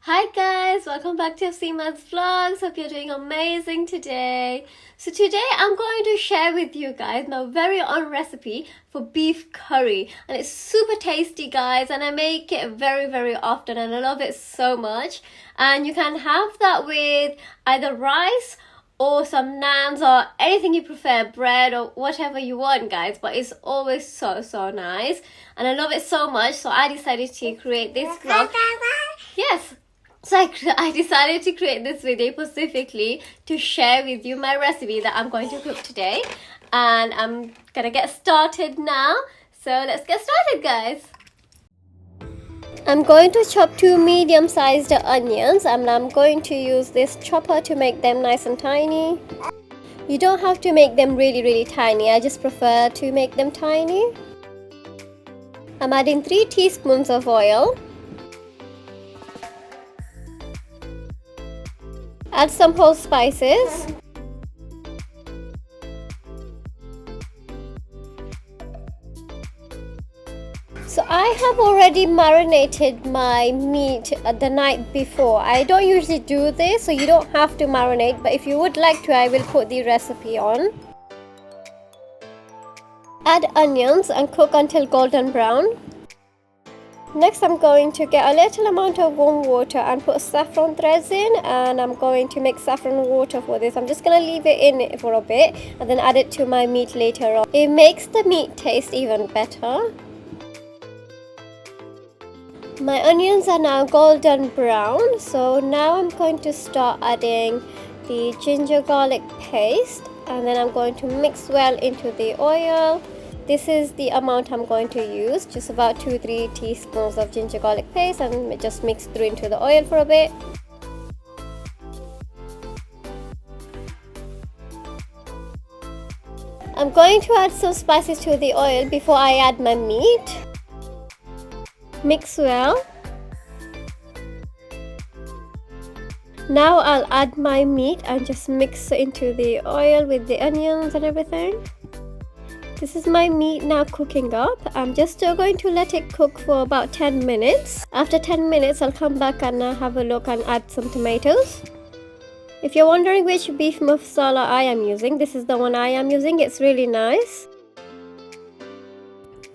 Hi guys, welcome back to Seema's Vlogs. Hope you're doing amazing today. So today I'm going to share with you guys my very own recipe for beef curry, and it's super tasty guys, and I make it very often and I love it so much. And you can have that with either rice or some naans or anything you prefer, bread or whatever you want guys, but it's always so nice and I love it so much, so I decided to create this vlog. Yes. So I decided to create this video specifically to share with you my recipe that I'm going to cook today. And I'm gonna get started now. So let's get started guys. I'm going to chop 2 medium-sized onions and I'm going to use this chopper to make them nice and tiny. You don't have to make them really tiny, I just prefer to make them tiny. I'm adding 3 teaspoons of oil. Add some whole spices. So I have already marinated my meat the night before. I don't usually do this, so you don't have to marinate, but if you would like to, I will put the recipe on. Add onions and cook until golden brown. Next I'm going to get a little amount of warm water and put saffron threads in, and I'm going to make saffron water for this. I'm just going to leave it in for a bit and then add it to my meat later on. It makes the meat taste even better. My onions are now golden brown, so now I'm going to start adding the ginger garlic paste, and then I'm going to mix well into the oil. This is the amount I'm going to use, just about 2-3 teaspoons of ginger garlic paste, and just mix through into the oil for a bit. I'm going to add some spices to the oil before I add my meat. Mix well. Now I'll add my meat and just mix into the oil with the onions and everything. This is my meat now cooking up. I'm just going to let it cook for about 10 minutes. After 10 minutes, I'll come back and have a look and add some tomatoes. If you're wondering which beef masala I am using, this is the one I am using. It's really nice.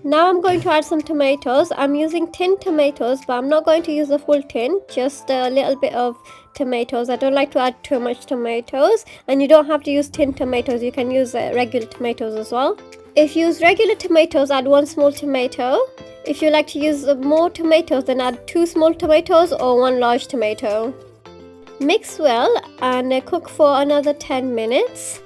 Now I'm going to add some tomatoes. I'm using tin tomatoes, but I'm not going to use the full tin, just a little bit of tomatoes. I don't like to add too much tomatoes, and you don't have to use tin tomatoes. You can use regular tomatoes as well. If you use regular tomatoes, add 1 small tomato. If you like to use more tomatoes, then add 2 small tomatoes or 1 large tomato. Mix well and cook for another 10 minutes.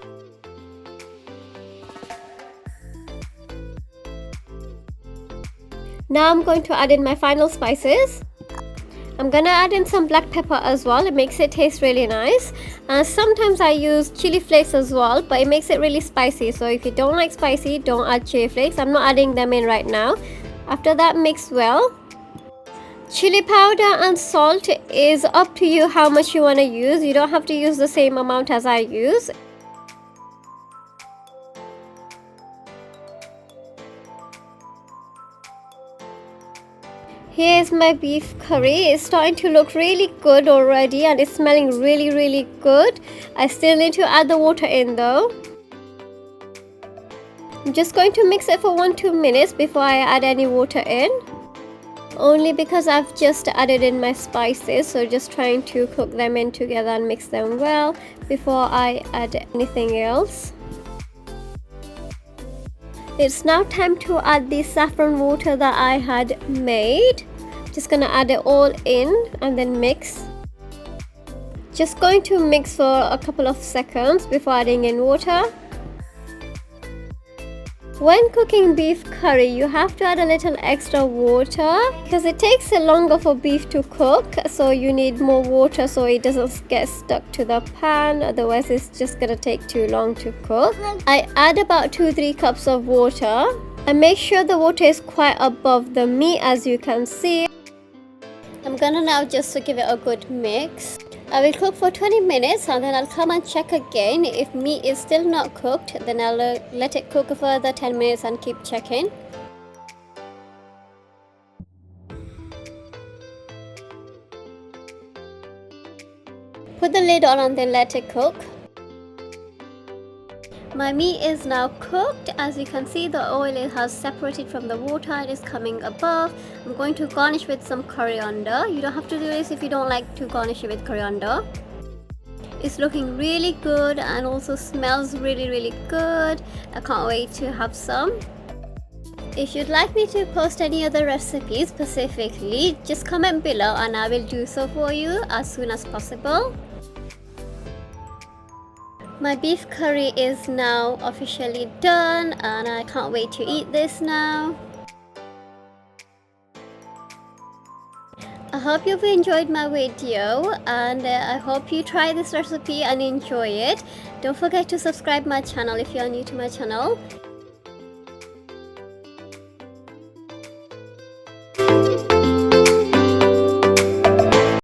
Now I'm going to add in my final spices. I'm gonna add in some black pepper as well. It makes it taste really nice. Sometimes I use chili flakes as well, but it makes it really spicy. So if you don't like spicy, don't add chili flakes. I'm not adding them in right now. After that, mix well. Chili powder and salt is up to you how much you want to use. You don't have to use the same amount as I use. Here's my beef curry. It's starting to look really good already and it's smelling really good. I still need to add the water in though. I'm just going to mix it for 1-2 minutes before I add any water in. Only because I've just added in my spices, so just trying to cook them in together and mix them well before I add anything else. It's now time to add the saffron water that I had made. Just gonna add it all in and then mix. Just going to mix for a couple of seconds before adding in water. When cooking beef curry, you have to add a little extra water because it takes longer for beef to cook, so you need more water so it doesn't get stuck to the pan, otherwise it's just gonna take too long to cook. I add about 2-3 cups of water and make sure the water is quite above the meat, as you can see. I'm gonna now just give it a good mix. I will cook for 20 minutes and then I'll come and check again. If meat is still not cooked, then I'll let it cook for further 10 minutes and keep checking. Put the lid on and then let it cook. My meat is now cooked. As you can see, the oil has separated from the water and is coming above. I'm going to garnish with some coriander. You don't have to do this if you don't like to garnish it with coriander. It's looking really good and also smells really good. I can't wait to have some. If you'd like me to post any other recipes specifically, just comment below and I will do so for you as soon as possible. My beef curry is now officially done and I can't wait to eat this now. I hope you've enjoyed my video and I hope you try this recipe and enjoy it. Don't forget to subscribe my channel if you are new to my channel.